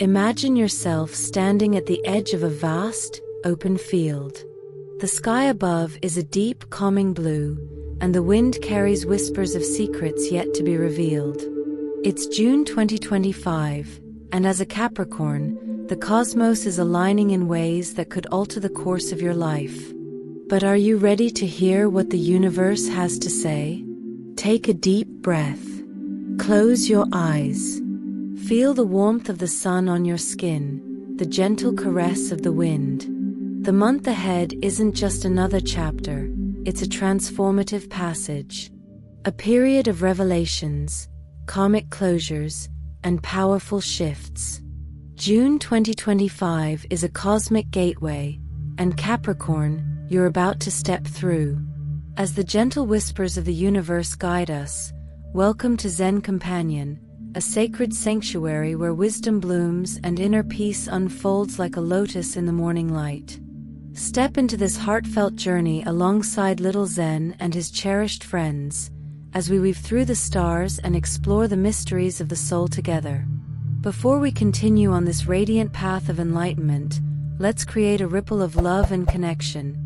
Imagine yourself standing at the edge of a vast, open field. The sky above is a deep, calming blue, and the wind carries whispers of secrets yet to be revealed. It's June 2025, and as a Capricorn, the cosmos is aligning in ways that could alter the course of your life. But are you ready to hear what the universe has to say? Take a deep breath. Close your eyes. Feel the warmth of the sun on your skin, the gentle caress of the wind. The month ahead isn't just another chapter, it's a transformative passage. A period of revelations, karmic closures, and powerful shifts. June 2025 is a cosmic gateway, and Capricorn, you're about to step through. As the gentle whispers of the universe guide us, welcome to Zen Companion, a sacred sanctuary where wisdom blooms and inner peace unfolds like a lotus in the morning light. Step into this heartfelt journey alongside little Zen and his cherished friends, as we weave through the stars and explore the mysteries of the soul together. Before we continue on this radiant path of enlightenment, let's create a ripple of love and connection.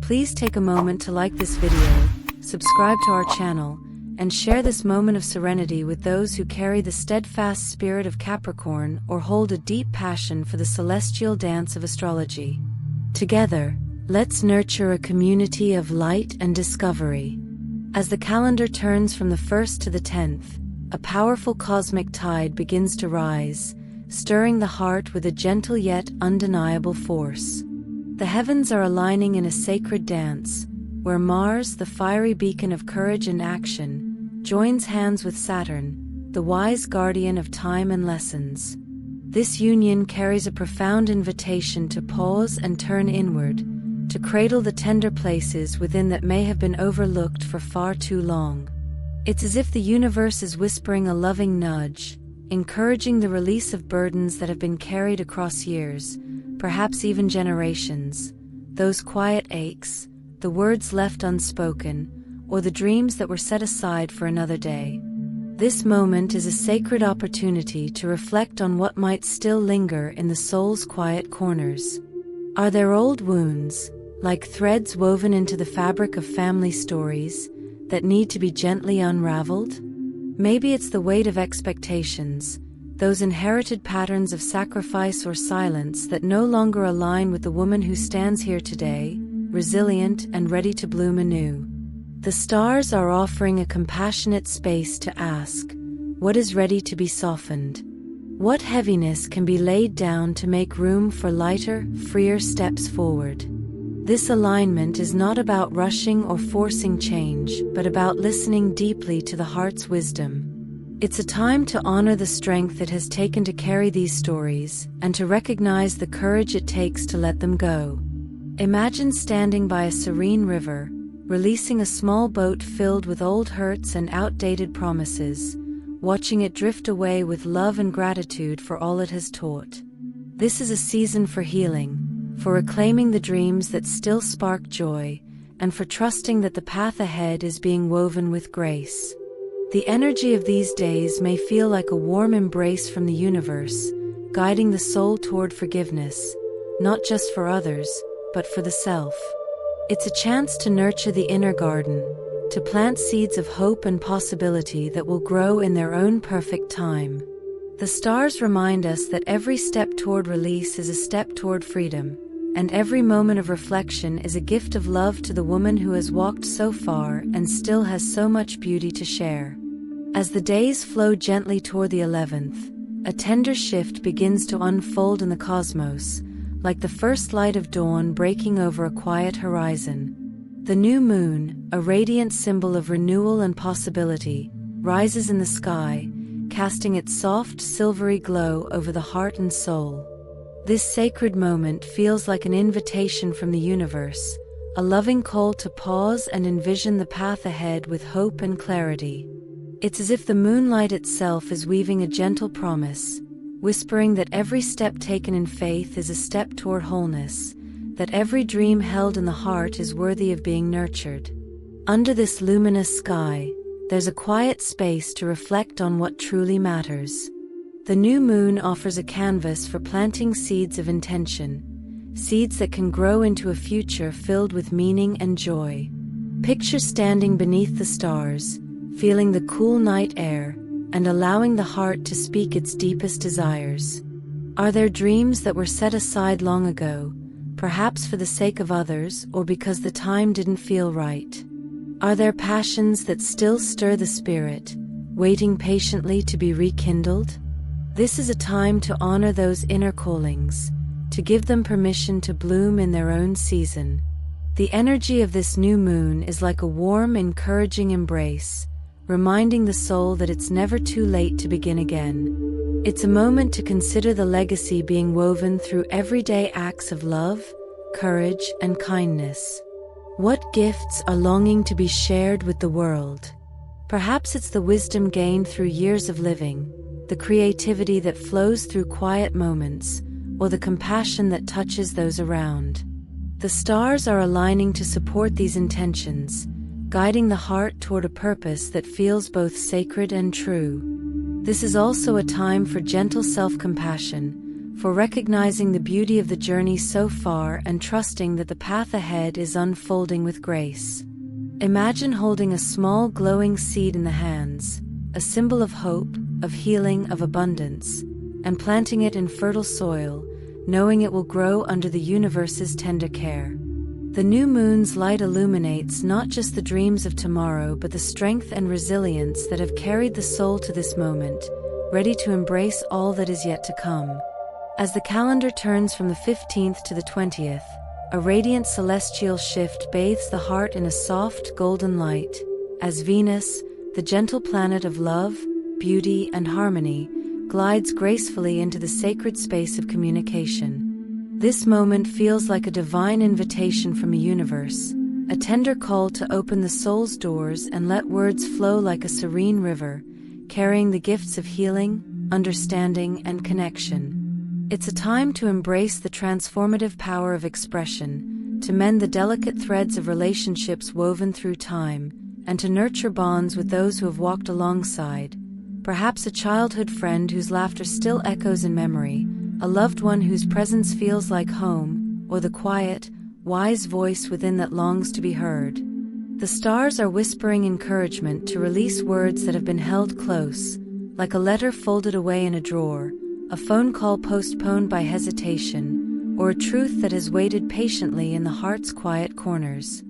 Please take a moment to like this video, subscribe to our channel, and share this moment of serenity with those who carry the steadfast spirit of Capricorn or hold a deep passion for the celestial dance of astrology. Together, let's nurture a community of light and discovery. As the calendar turns from the 1st to the 10th, a powerful cosmic tide begins to rise, stirring the heart with a gentle yet undeniable force. The heavens are aligning in a sacred dance, where Mars, the fiery beacon of courage and action, joins hands with Saturn, the wise guardian of time and lessons. This union carries a profound invitation to pause and turn inward, to cradle the tender places within that may have been overlooked for far too long. It's as if the universe is whispering a loving nudge, encouraging the release of burdens that have been carried across years, perhaps even generations, those quiet aches, the words left unspoken, or the dreams that were set aside for another day. This moment is a sacred opportunity to reflect on what might still linger in the soul's quiet corners. Are there old wounds, like threads woven into the fabric of family stories, that need to be gently unraveled? Maybe it's the weight of expectations, those inherited patterns of sacrifice or silence that no longer align with the woman who stands here today, resilient and ready to bloom anew. The stars are offering a compassionate space to ask, what is ready to be softened? What heaviness can be laid down to make room for lighter, freer steps forward? This alignment is not about rushing or forcing change, but about listening deeply to the heart's wisdom. It's a time to honor the strength it has taken to carry these stories, and to recognize the courage it takes to let them go. Imagine standing by a serene river, releasing a small boat filled with old hurts and outdated promises, watching it drift away with love and gratitude for all it has taught. This is a season for healing, for reclaiming the dreams that still spark joy, and for trusting that the path ahead is being woven with grace. The energy of these days may feel like a warm embrace from the universe, guiding the soul toward forgiveness, not just for others, but for the self. It's a chance to nurture the inner garden, to plant seeds of hope and possibility that will grow in their own perfect time. The stars remind us that every step toward release is a step toward freedom, and every moment of reflection is a gift of love to the woman who has walked so far and still has so much beauty to share. As the days flow gently toward the 11th, a tender shift begins to unfold in the cosmos, like the first light of dawn breaking over a quiet horizon. The new moon, a radiant symbol of renewal and possibility, rises in the sky, casting its soft, silvery glow over the heart and soul. This sacred moment feels like an invitation from the universe, a loving call to pause and envision the path ahead with hope and clarity. It's as if the moonlight itself is weaving a gentle promise, whispering that every step taken in faith is a step toward wholeness, that every dream held in the heart is worthy of being nurtured. Under this luminous sky, there's a quiet space to reflect on what truly matters. The new moon offers a canvas for planting seeds of intention, seeds that can grow into a future filled with meaning and joy. Picture standing beneath the stars, feeling the cool night air, and allowing the heart to speak its deepest desires. Are there dreams that were set aside long ago, perhaps for the sake of others or because the time didn't feel right? Are there passions that still stir the spirit, waiting patiently to be rekindled? This is a time to honor those inner callings, to give them permission to bloom in their own season. The energy of this new moon is like a warm, encouraging embrace, reminding the soul that it's never too late to begin again. It's a moment to consider the legacy being woven through everyday acts of love, courage, and kindness. What gifts are longing to be shared with the world? Perhaps it's the wisdom gained through years of living, the creativity that flows through quiet moments, or the compassion that touches those around. The stars are aligning to support these intentions, guiding the heart toward a purpose that feels both sacred and true. This is also a time for gentle self-compassion, for recognizing the beauty of the journey so far and trusting that the path ahead is unfolding with grace. Imagine holding a small glowing seed in the hands, a symbol of hope, of healing, of abundance, and planting it in fertile soil, knowing it will grow under the universe's tender care. The new moon's light illuminates not just the dreams of tomorrow but the strength and resilience that have carried the soul to this moment, ready to embrace all that is yet to come. As the calendar turns from the 15th to the 20th, a radiant celestial shift bathes the heart in a soft golden light, as Venus, the gentle planet of love, beauty, and harmony, glides gracefully into the sacred space of communication. This moment feels like a divine invitation from a universe, a tender call to open the soul's doors and let words flow like a serene river, carrying the gifts of healing, understanding, and connection. It's a time to embrace the transformative power of expression, to mend the delicate threads of relationships woven through time, and to nurture bonds with those who have walked alongside. Perhaps a childhood friend whose laughter still echoes in memory, a loved one whose presence feels like home, or the quiet, wise voice within that longs to be heard. The stars are whispering encouragement to release words that have been held close, like a letter folded away in a drawer, a phone call postponed by hesitation, or a truth that has waited patiently in the heart's quiet corners.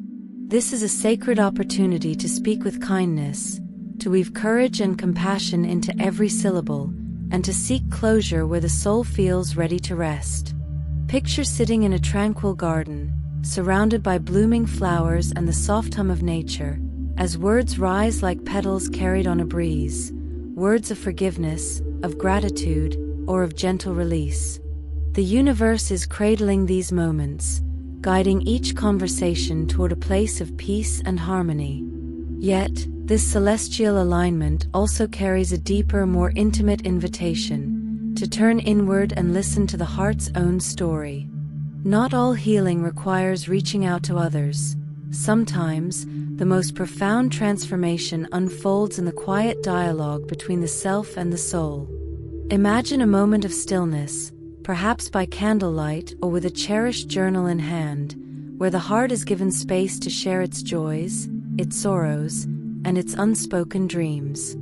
This is a sacred opportunity to speak with kindness, to weave courage and compassion into every syllable, and to seek closure where the soul feels ready to rest. Picture sitting in a tranquil garden, surrounded by blooming flowers and the soft hum of nature, as words rise like petals carried on a breeze, words of forgiveness, of gratitude, or of gentle release. The universe is cradling these moments, guiding each conversation toward a place of peace and harmony. Yet, this celestial alignment also carries a deeper, more intimate invitation to turn inward and listen to the heart's own story. Not all healing requires reaching out to others. Sometimes, the most profound transformation unfolds in the quiet dialogue between the self and the soul. Imagine a moment of stillness, perhaps by candlelight or with a cherished journal in hand, where the heart is given space to share its joys, its sorrows, and its unspoken dreams.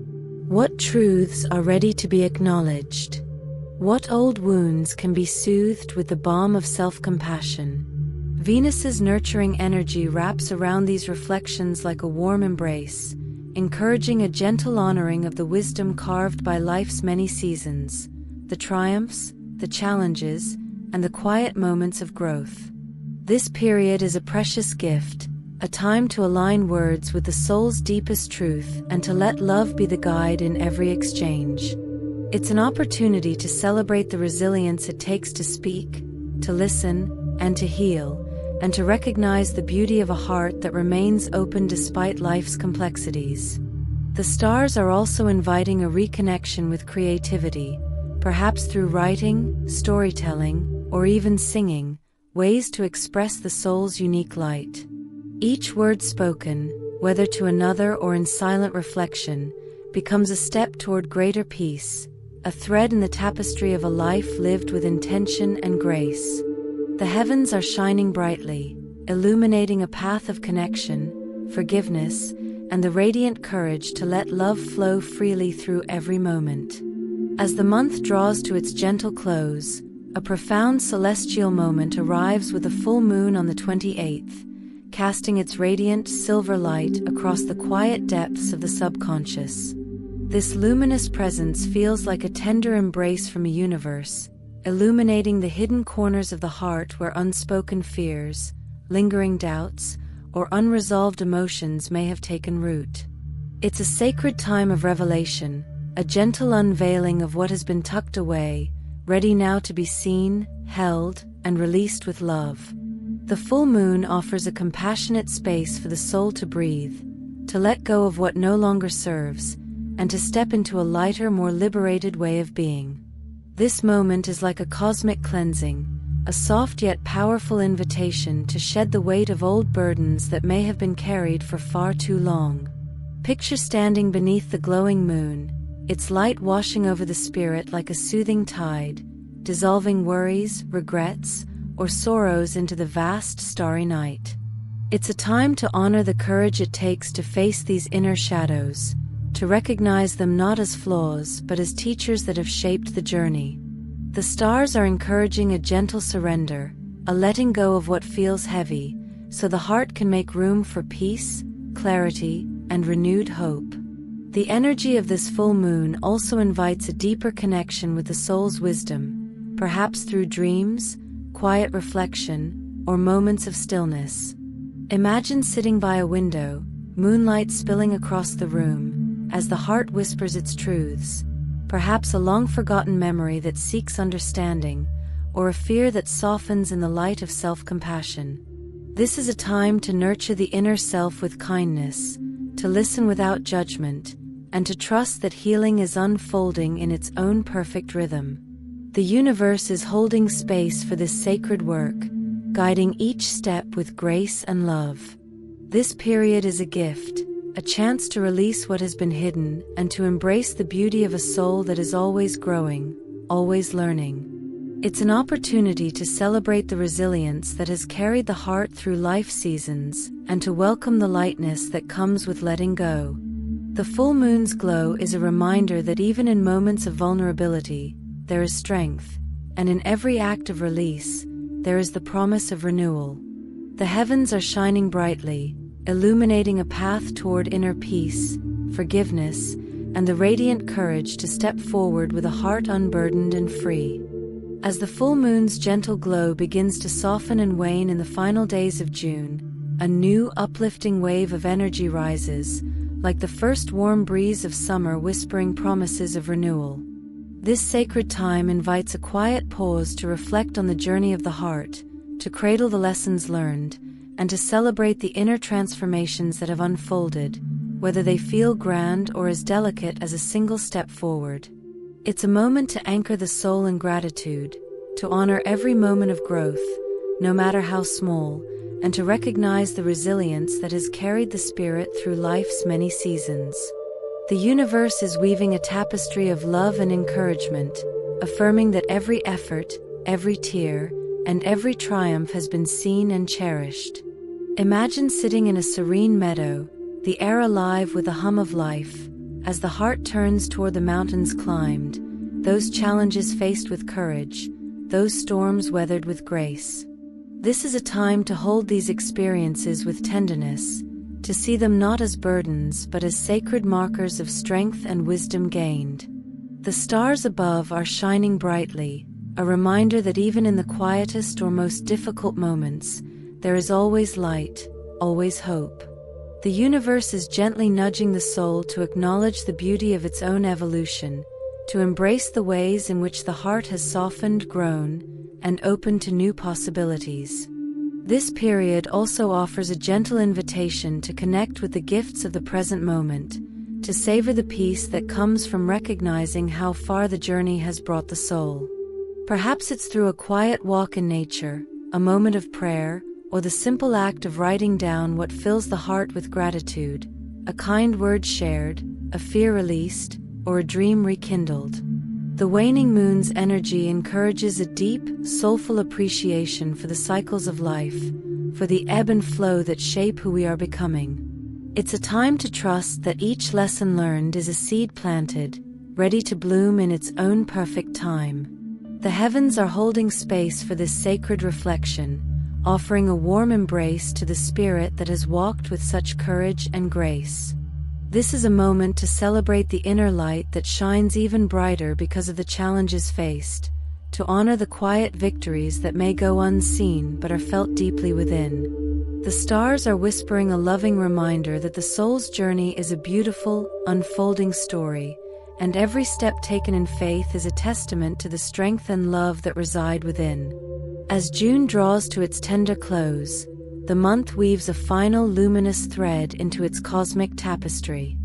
What truths are ready to be acknowledged? What old wounds can be soothed with the balm of self-compassion? Venus's nurturing energy wraps around these reflections like a warm embrace, encouraging a gentle honoring of the wisdom carved by life's many seasons, the triumphs, the challenges, and the quiet moments of growth. This period is a precious gift, a time to align words with the soul's deepest truth and to let love be the guide in every exchange. It's an opportunity to celebrate the resilience it takes to speak, to listen, and to heal, and to recognize the beauty of a heart that remains open despite life's complexities. The stars are also inviting a reconnection with creativity, perhaps through writing, storytelling, or even singing, ways to express the soul's unique light. Each word spoken, whether to another or in silent reflection, becomes a step toward greater peace, a thread in the tapestry of a life lived with intention and grace. The heavens are shining brightly, illuminating a path of connection, forgiveness, and the radiant courage to let love flow freely through every moment. As the month draws to its gentle close, a profound celestial moment arrives with a full moon on the 28th, casting its radiant silver light across the quiet depths of the subconscious. This luminous presence feels like a tender embrace from a universe, illuminating the hidden corners of the heart where unspoken fears, lingering doubts, or unresolved emotions may have taken root. It's a sacred time of revelation, a gentle unveiling of what has been tucked away, ready now to be seen, held, and released with love. The full moon offers a compassionate space for the soul to breathe, to let go of what no longer serves, and to step into a lighter, more liberated way of being. This moment is like a cosmic cleansing, a soft yet powerful invitation to shed the weight of old burdens that may have been carried for far too long. Picture standing beneath the glowing moon, its light washing over the spirit like a soothing tide, dissolving worries, regrets, or sorrows into the vast starry night. It's a time to honor the courage it takes to face these inner shadows, to recognize them not as flaws but as teachers that have shaped the journey. The stars are encouraging a gentle surrender, a letting go of what feels heavy, so the heart can make room for peace, clarity, and renewed hope. The energy of this full moon also invites a deeper connection with the soul's wisdom, perhaps through dreams, quiet reflection, or moments of stillness. Imagine sitting by a window, moonlight spilling across the room, as the heart whispers its truths, perhaps a long-forgotten memory that seeks understanding, or a fear that softens in the light of self-compassion. This is a time to nurture the inner self with kindness, to listen without judgment, and to trust that healing is unfolding in its own perfect rhythm. The universe is holding space for this sacred work, guiding each step with grace and love. This period is a gift, a chance to release what has been hidden and to embrace the beauty of a soul that is always growing, always learning. It's an opportunity to celebrate the resilience that has carried the heart through life seasons and to welcome the lightness that comes with letting go. The full moon's glow is a reminder that even in moments of vulnerability, there is strength, and in every act of release, there is the promise of renewal. The heavens are shining brightly, illuminating a path toward inner peace, forgiveness, and the radiant courage to step forward with a heart unburdened and free. As the full moon's gentle glow begins to soften and wane in the final days of June, a new uplifting wave of energy rises, like the first warm breeze of summer whispering promises of renewal. This sacred time invites a quiet pause to reflect on the journey of the heart, to cradle the lessons learned, and to celebrate the inner transformations that have unfolded, whether they feel grand or as delicate as a single step forward. It's a moment to anchor the soul in gratitude, to honor every moment of growth, no matter how small, and to recognize the resilience that has carried the spirit through life's many seasons. The universe is weaving a tapestry of love and encouragement, affirming that every effort, every tear, and every triumph has been seen and cherished. Imagine sitting in a serene meadow, the air alive with the hum of life, as the heart turns toward the mountains climbed, those challenges faced with courage, those storms weathered with grace. This is a time to hold these experiences with tenderness, to see them not as burdens but as sacred markers of strength and wisdom gained. The stars above are shining brightly, a reminder that even in the quietest or most difficult moments, there is always light, always hope. The universe is gently nudging the soul to acknowledge the beauty of its own evolution, to embrace the ways in which the heart has softened, grown, and opened to new possibilities. This period also offers a gentle invitation to connect with the gifts of the present moment, to savor the peace that comes from recognizing how far the journey has brought the soul. Perhaps it's through a quiet walk in nature, a moment of prayer, or the simple act of writing down what fills the heart with gratitude, a kind word shared, a fear released, or a dream rekindled. The waning moon's energy encourages a deep, soulful appreciation for the cycles of life, for the ebb and flow that shape who we are becoming. It's a time to trust that each lesson learned is a seed planted, ready to bloom in its own perfect time. The heavens are holding space for this sacred reflection, offering a warm embrace to the spirit that has walked with such courage and grace. This is a moment to celebrate the inner light that shines even brighter because of the challenges faced, to honor the quiet victories that may go unseen but are felt deeply within. The stars are whispering a loving reminder that the soul's journey is a beautiful, unfolding story, and every step taken in faith is a testament to the strength and love that reside within. As June draws to its tender close, the month weaves a final luminous thread into its cosmic tapestry.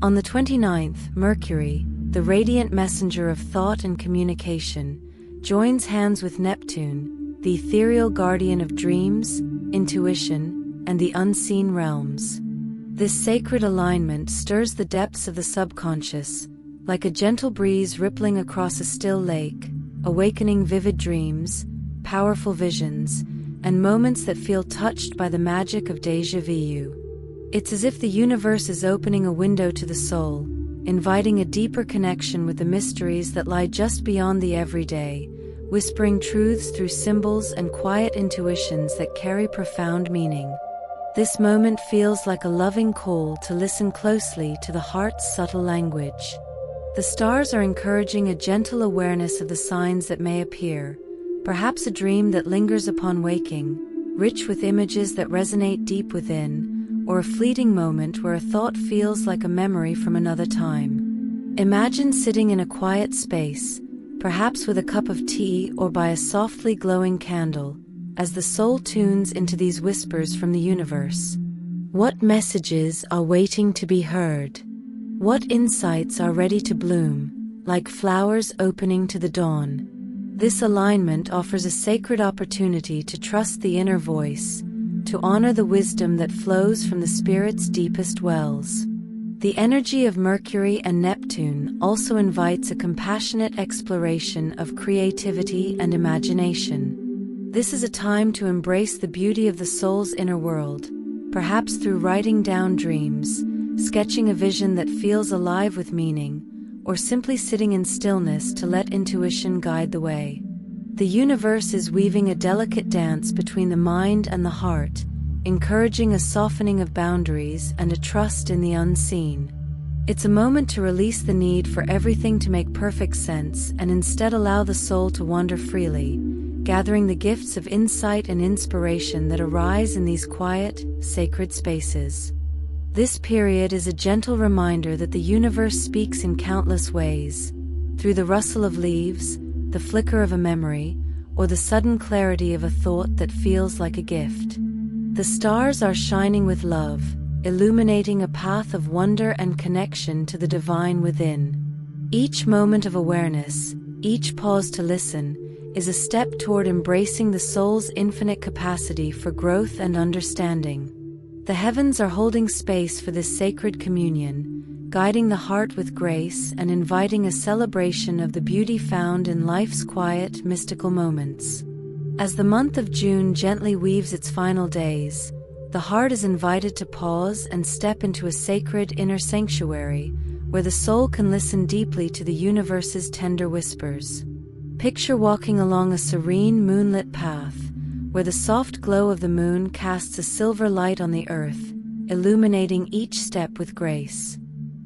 On the 29th, Mercury, the radiant messenger of thought and communication, joins hands with Neptune, the ethereal guardian of dreams, intuition, and the unseen realms. This sacred alignment stirs the depths of the subconscious, like a gentle breeze rippling across a still lake, awakening vivid dreams, powerful visions, and moments that feel touched by the magic of déjà vu. It's as if the universe is opening a window to the soul, inviting a deeper connection with the mysteries that lie just beyond the everyday, whispering truths through symbols and quiet intuitions that carry profound meaning. This moment feels like a loving call to listen closely to the heart's subtle language. The stars are encouraging a gentle awareness of the signs that may appear, perhaps a dream that lingers upon waking, rich with images that resonate deep within, or a fleeting moment where a thought feels like a memory from another time. Imagine sitting in a quiet space, perhaps with a cup of tea or by a softly glowing candle, as the soul tunes into these whispers from the universe. What messages are waiting to be heard? What insights are ready to bloom, like flowers opening to the dawn? This alignment offers a sacred opportunity to trust the inner voice, to honor the wisdom that flows from the spirit's deepest wells. The energy of Mercury and Neptune also invites a compassionate exploration of creativity and imagination. This is a time to embrace the beauty of the soul's inner world, perhaps through writing down dreams, sketching a vision that feels alive with meaning, or simply sitting in stillness to let intuition guide the way. The universe is weaving a delicate dance between the mind and the heart, encouraging a softening of boundaries and a trust in the unseen. It's a moment to release the need for everything to make perfect sense and instead allow the soul to wander freely, gathering the gifts of insight and inspiration that arise in these quiet, sacred spaces. This period is a gentle reminder that the universe speaks in countless ways, through the rustle of leaves, the flicker of a memory, or the sudden clarity of a thought that feels like a gift. The stars are shining with love, illuminating a path of wonder and connection to the divine within. Each moment of awareness, each pause to listen, is a step toward embracing the soul's infinite capacity for growth and understanding. The heavens are holding space for this sacred communion, guiding the heart with grace and inviting a celebration of the beauty found in life's quiet, mystical moments. As the month of June gently weaves its final days, the heart is invited to pause and step into a sacred inner sanctuary, where the soul can listen deeply to the universe's tender whispers. Picture walking along a serene moonlit path, where the soft glow of the moon casts a silver light on the earth, illuminating each step with grace.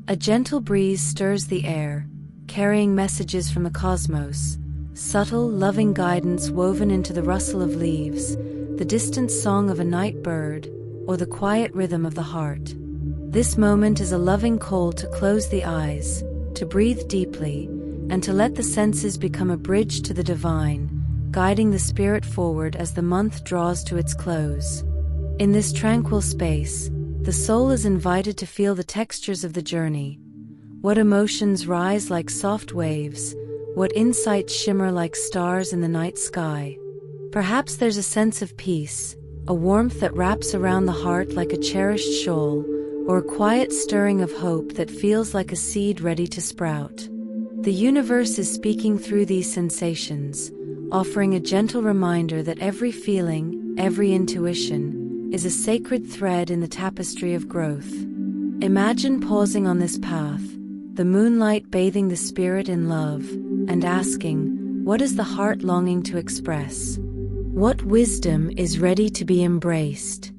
A gentle breeze stirs the air, carrying messages from the cosmos, subtle, loving guidance woven into the rustle of leaves, the distant song of a night bird, or the quiet rhythm of the heart. This moment is a loving call to close the eyes, to breathe deeply, and to let the senses become a bridge to the divine, guiding the spirit forward as the month draws to its close. In this tranquil space, the soul is invited to feel the textures of the journey. What emotions rise like soft waves, what insights shimmer like stars in the night sky. Perhaps there's a sense of peace, a warmth that wraps around the heart like a cherished shawl, or a quiet stirring of hope that feels like a seed ready to sprout. The universe is speaking through these sensations, offering a gentle reminder that every feeling, every intuition, is a sacred thread in the tapestry of growth. Imagine pausing on this path, the moonlight bathing the spirit in love, and asking, what is the heart longing to express? What wisdom is ready to be embraced?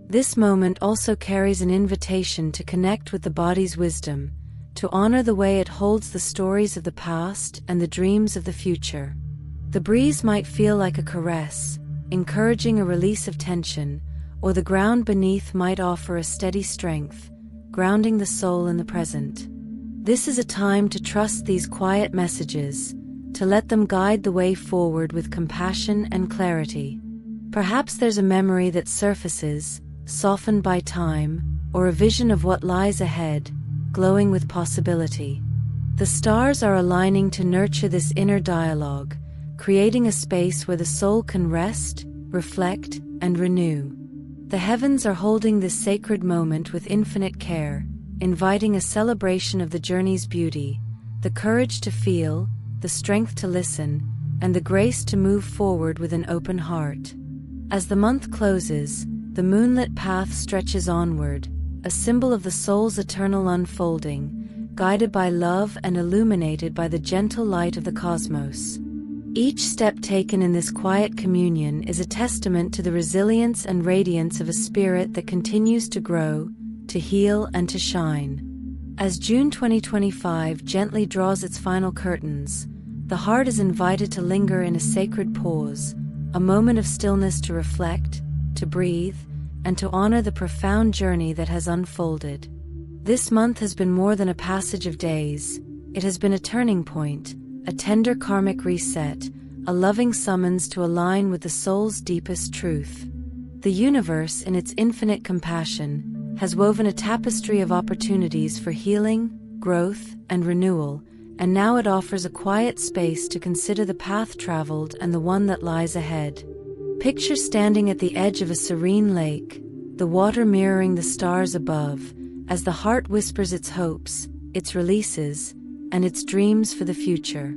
This moment also carries an invitation to connect with the body's wisdom, to honor the way it holds the stories of the past and the dreams of the future. The breeze might feel like a caress, encouraging a release of tension, or the ground beneath might offer a steady strength, grounding the soul in the present. This is a time to trust these quiet messages, to let them guide the way forward with compassion and clarity. Perhaps there's a memory that surfaces, softened by time, or a vision of what lies ahead, glowing with possibility. The stars are aligning to nurture this inner dialogue, creating a space where the soul can rest, reflect, and renew. The heavens are holding this sacred moment with infinite care, inviting a celebration of the journey's beauty, the courage to feel, the strength to listen, and the grace to move forward with an open heart. As the month closes, the moonlit path stretches onward, a symbol of the soul's eternal unfolding, guided by love and illuminated by the gentle light of the cosmos. Each step taken in this quiet communion is a testament to the resilience and radiance of a spirit that continues to grow, to heal, and to shine. As June 2025 gently draws its final curtains, the heart is invited to linger in a sacred pause, a moment of stillness to reflect, to breathe, and to honor the profound journey that has unfolded. This month has been more than a passage of days. It has been a turning point, a tender karmic reset, a loving summons to align with the soul's deepest truth. The universe, in its infinite compassion, has woven a tapestry of opportunities for healing, growth, and renewal, and now it offers a quiet space to consider the path traveled and the one that lies ahead. Picture standing at the edge of a serene lake, the water mirroring the stars above, as the heart whispers its hopes, its releases, and its dreams for the future.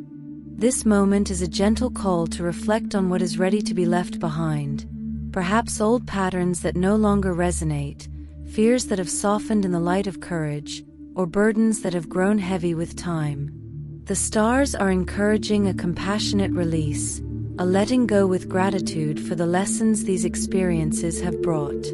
This moment is a gentle call to reflect on what is ready to be left behind, perhaps old patterns that no longer resonate, fears that have softened in the light of courage, or burdens that have grown heavy with time. The stars are encouraging a compassionate release, a letting go with gratitude for the lessons these experiences have brought.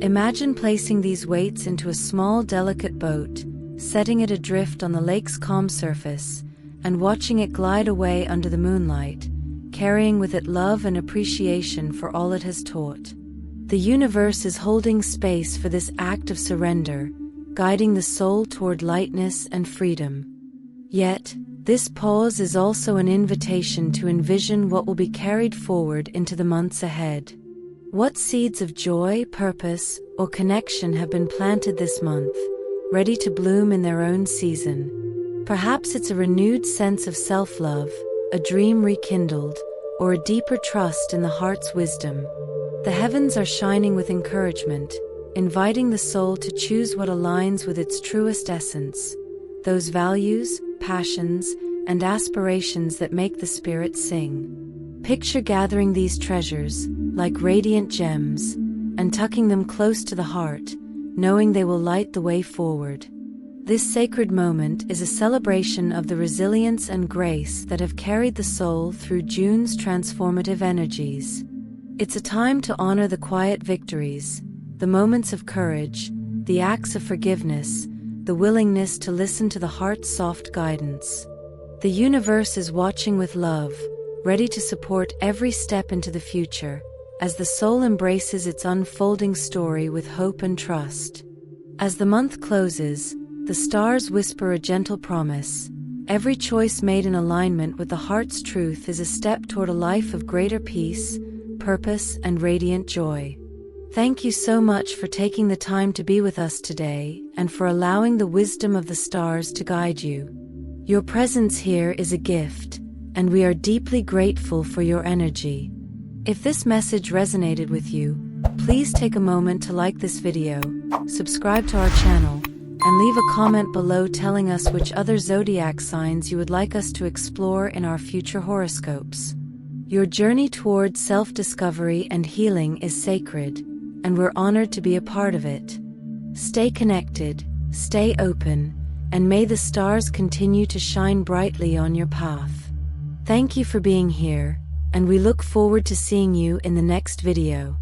Imagine placing these weights into a small, delicate boat, setting it adrift on the lake's calm surface, and watching it glide away under the moonlight, carrying with it love and appreciation for all it has taught. The universe is holding space for this act of surrender, guiding the soul toward lightness and freedom. Yet, this pause is also an invitation to envision what will be carried forward into the months ahead. What seeds of joy, purpose, or connection have been planted this month, ready to bloom in their own season? Perhaps it's a renewed sense of self-love, a dream rekindled, or a deeper trust in the heart's wisdom. The heavens are shining with encouragement, inviting the soul to choose what aligns with its truest essence, those values, passions, and aspirations that make the spirit sing. Picture gathering these treasures, like radiant gems, and tucking them close to the heart, knowing they will light the way forward. This sacred moment is a celebration of the resilience and grace that have carried the soul through June's transformative energies. It's a time to honor the quiet victories, the moments of courage, the acts of forgiveness, the willingness to listen to the heart's soft guidance. The universe is watching with love, ready to support every step into the future, as the soul embraces its unfolding story with hope and trust. As the month closes, the stars whisper a gentle promise. Every choice made in alignment with the heart's truth is a step toward a life of greater peace, purpose, and radiant joy. Thank you so much for taking the time to be with us today and for allowing the wisdom of the stars to guide you. Your presence here is a gift, and we are deeply grateful for your energy. If this message resonated with you, please take a moment to like this video, subscribe to our channel, and leave a comment below telling us which other zodiac signs you would like us to explore in our future horoscopes. Your journey towards self-discovery and healing is sacred, and we're honored to be a part of it. Stay connected, stay open, and may the stars continue to shine brightly on your path. Thank you for being here, and we look forward to seeing you in the next video.